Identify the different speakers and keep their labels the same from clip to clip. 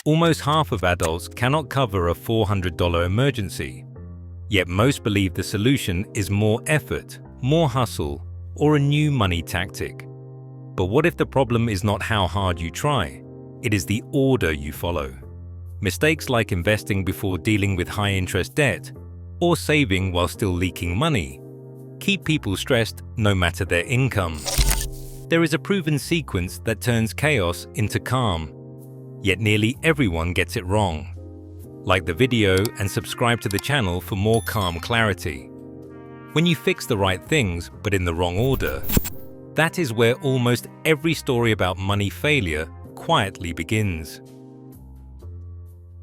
Speaker 1: Almost half of adults cannot cover a $400 emergency. Yet most believe the solution is more effort, more hustle, or a new money tactic. But what if the problem is not how hard you try? It is the order you follow. Mistakes like investing before dealing with high-interest debt, or saving while still leaking money, keep people stressed no matter their income. There is a proven sequence that turns chaos into calm, yet nearly everyone gets it wrong. Like the video and subscribe to the channel for more calm clarity. When you fix the right things but in the wrong order, that is where almost every story about money failure quietly begins.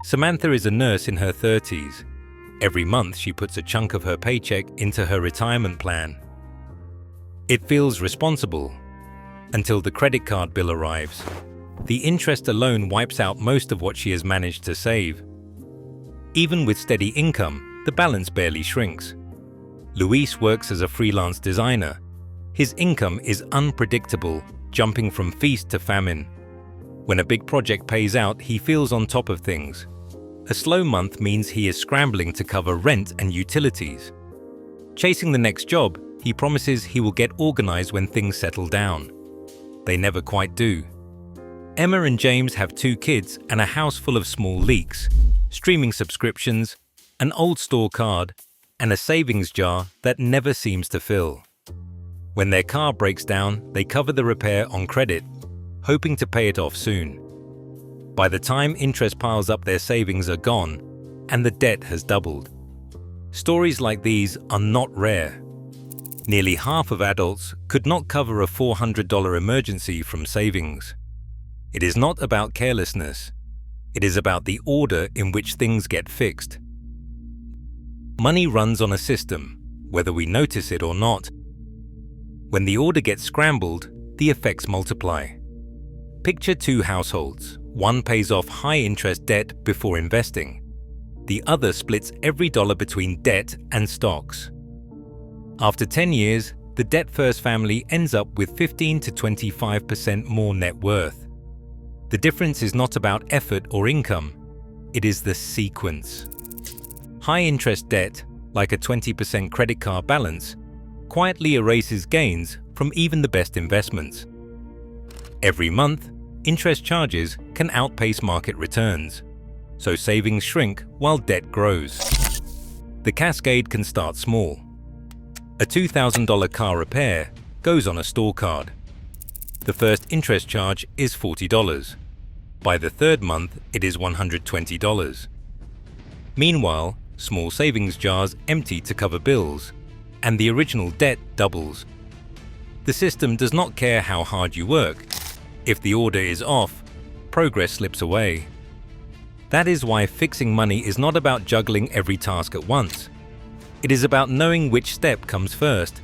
Speaker 1: Samantha is a nurse in her 30s. Every month she puts a chunk of her paycheck into her retirement plan. It feels responsible until the credit card bill arrives. The interest alone wipes out most of what she has managed to save. Even with steady income, the balance barely shrinks. Luis works as a freelance designer. His income is unpredictable, jumping from feast to famine. When a big project pays out, he feels on top of things. A slow month means he is scrambling to cover rent and utilities. Chasing the next job, he promises he will get organized when things settle down. They never quite do. Emma and James have 2 kids and a house full of small leaks, streaming subscriptions, an old store card, and a savings jar that never seems to fill. When their car breaks down, they cover the repair on credit, hoping to pay it off soon. By the time interest piles up, their savings are gone, and the debt has doubled. Stories like these are not rare. Nearly half of adults could not cover a $400 emergency from savings. It is not about carelessness. It is about the order in which things get fixed. Money runs on a system, whether we notice it or not. When the order gets scrambled, the effects multiply. Picture 2 households. One pays off high-interest debt before investing. The other splits every dollar between debt and stocks. After 10 years, the debt-first family ends up with 15 to 25% more net worth. The difference is not about effort or income. It is the sequence. High-interest debt, like a 20% credit card balance, quietly erases gains from even the best investments. Every month, interest charges can outpace market returns, so savings shrink while debt grows. The cascade can start small. A $2,000 car repair goes on a store card. The first interest charge is $40. By the 3rd month, it is $120. Meanwhile, small savings jars empty to cover bills, and the original debt doubles. The system does not care how hard you work. If the order is off, progress slips away. That is why fixing money is not about juggling every task at once. It is about knowing which step comes first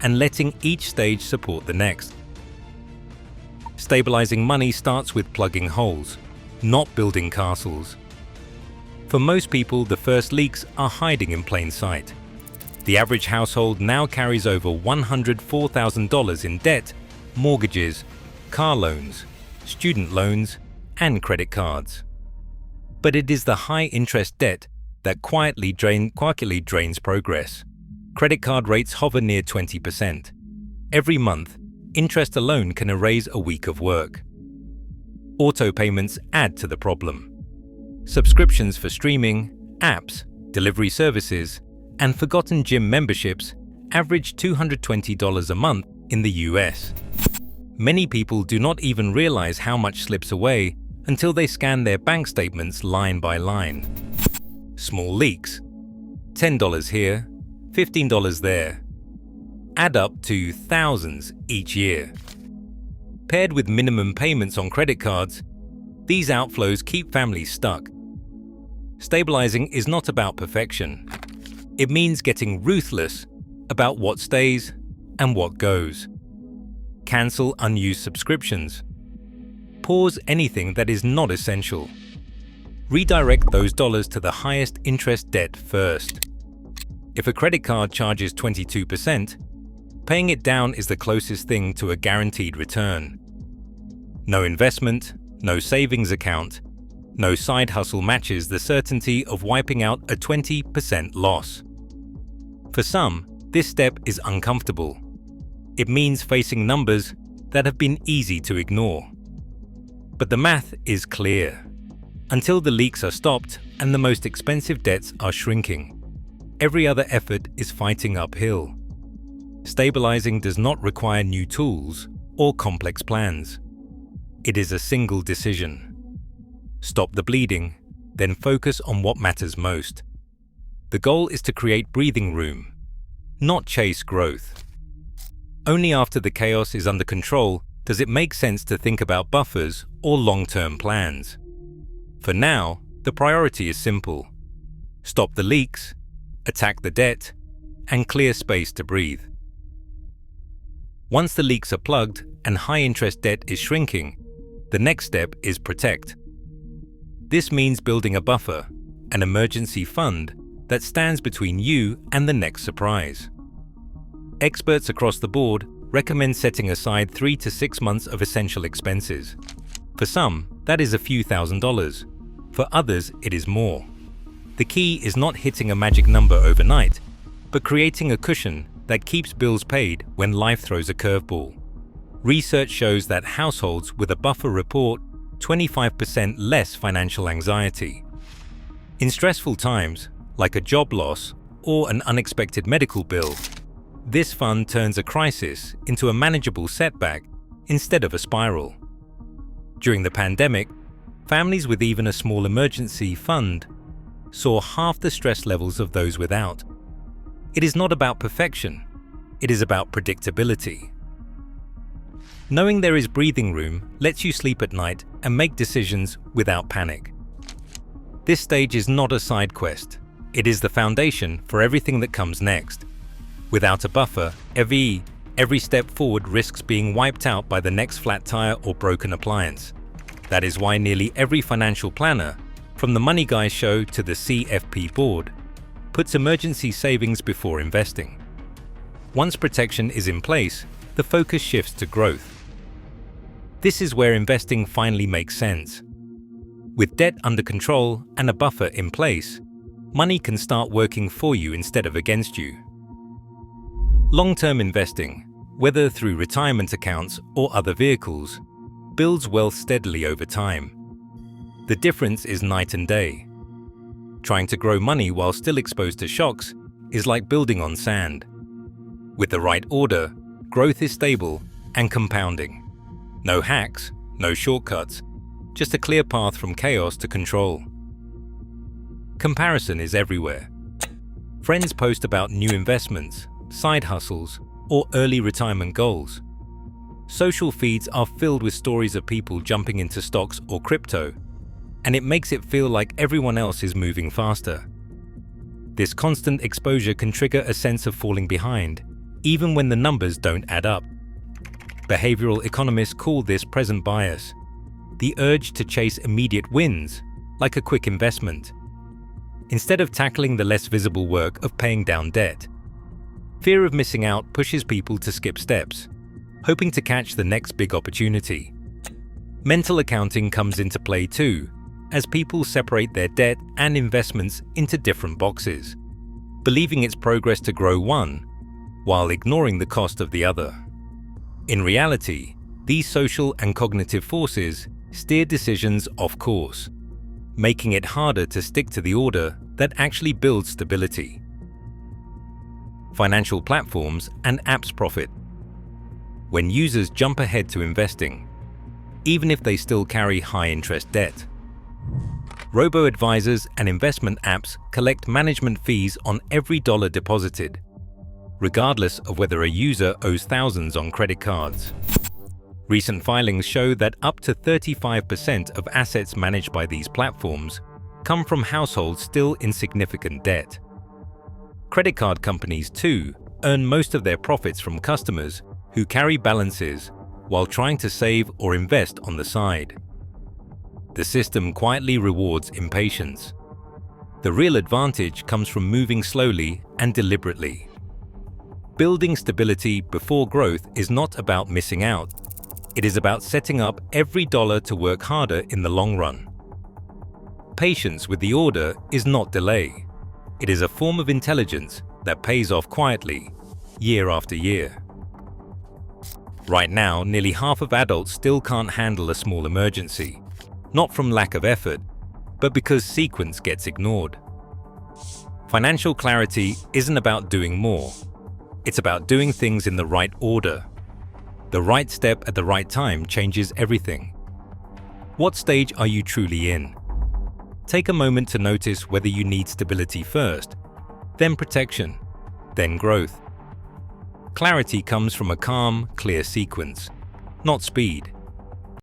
Speaker 1: and letting each stage support the next. Stabilizing money starts with plugging holes, not building castles. For most people, the first leaks are hiding in plain sight. The average household now carries over $104,000 in debt, mortgages, car loans, student loans, and credit cards. But it is the high-interest debt that quietly drains progress. Credit card rates hover near 20%. Every month, interest alone can erase a week of work. Auto payments add to the problem. Subscriptions for streaming, apps, delivery services, and forgotten gym memberships average $220 a month in the US. Many people do not even realize how much slips away until they scan their bank statements line by line. Small leaks, $10 here, $15 there, add up to thousands each year. Paired with minimum payments on credit cards, these outflows keep families stuck. Stabilizing is not about perfection. It means getting ruthless about what stays and what goes. Cancel unused subscriptions. Pause anything that is not essential. Redirect those dollars to the highest interest debt first. If a credit card charges 22%, paying it down is the closest thing to a guaranteed return. No investment, no savings account, No side hustle matches the certainty of wiping out a 20% loss. For some, this step is uncomfortable. It means facing numbers that have been easy to ignore. But the math is clear. Until the leaks are stopped and the most expensive debts are shrinking, every other effort is fighting uphill. Stabilizing does not require new tools or complex plans. It is a single decision. Stop the bleeding, then focus on what matters most. The goal is to create breathing room, not chase growth. Only after the chaos is under control does it make sense to think about buffers or long-term plans. For now, the priority is simple. Stop the leaks, attack the debt, and clear space to breathe. Once the leaks are plugged and high-interest debt is shrinking, the next step is protect. This means building a buffer, an emergency fund that stands between you and the next surprise. Experts across the board recommend setting aside 3 to 6 months of essential expenses. For some, that is a few $1,000s. For others, it is more. The key is not hitting a magic number overnight, but creating a cushion that keeps bills paid when life throws a curveball. Research shows that households with a buffer report 25% less financial anxiety. In stressful times, like a job loss or an unexpected medical bill, this fund turns a crisis into a manageable setback instead of a spiral. During the pandemic, families with even a small emergency fund saw half the stress levels of those without. It is not about perfection, it is about predictability. Knowing there is breathing room lets you sleep at night and make decisions without panic. This stage is not a side quest. It is the foundation for everything that comes next. Without a buffer, every step forward risks being wiped out by the next flat tire or broken appliance. That is why nearly every financial planner, from the Money Guys show to the CFP board, puts emergency savings before investing. Once protection is in place, the focus shifts to growth. This is where investing finally makes sense. With debt under control and a buffer in place, money can start working for you instead of against you. Long-term investing, whether through retirement accounts or other vehicles, builds wealth steadily over time. The difference is night and day. Trying to grow money while still exposed to shocks is like building on sand. With the right order, growth is stable and compounding. No hacks, no shortcuts, just a clear path from chaos to control. Comparison is everywhere. Friends post about new investments, side hustles, or early retirement goals. Social feeds are filled with stories of people jumping into stocks or crypto, and it makes it feel like everyone else is moving faster. This constant exposure can trigger a sense of falling behind, even when the numbers don't add up. Behavioral economists call this present bias, the urge to chase immediate wins, like a quick investment, instead of tackling the less visible work of paying down debt. Fear of missing out pushes people to skip steps, hoping to catch the next big opportunity. Mental accounting comes into play too, as people separate their debt and investments into different boxes, believing it's progress to grow one, while ignoring the cost of the other. In reality, these social and cognitive forces steer decisions off course, making it harder to stick to the order that actually builds stability. Financial platforms and apps profit when users jump ahead to investing, even if they still carry high-interest debt. Robo-advisors and investment apps collect management fees on every dollar deposited, regardless of whether a user owes thousands on credit cards. Recent filings show that up to 35% of assets managed by these platforms come from households still in significant debt. Credit card companies, too, earn most of their profits from customers who carry balances while trying to save or invest on the side. The system quietly rewards impatience. The real advantage comes from moving slowly and deliberately. Building stability before growth is not about missing out. It is about setting up every dollar to work harder in the long run. patience with the order is not delay. It is a form of intelligence that pays off quietly, year after year. Right now, nearly half of adults still can't handle a small emergency, not from lack of effort, but because sequence gets ignored. Financial clarity isn't about doing more. It's about doing things in the right order. The right step at the right time changes everything. What stage are you truly in? Take a moment to notice whether you need stability first, then protection, then growth. Clarity comes from a calm, clear sequence, not speed.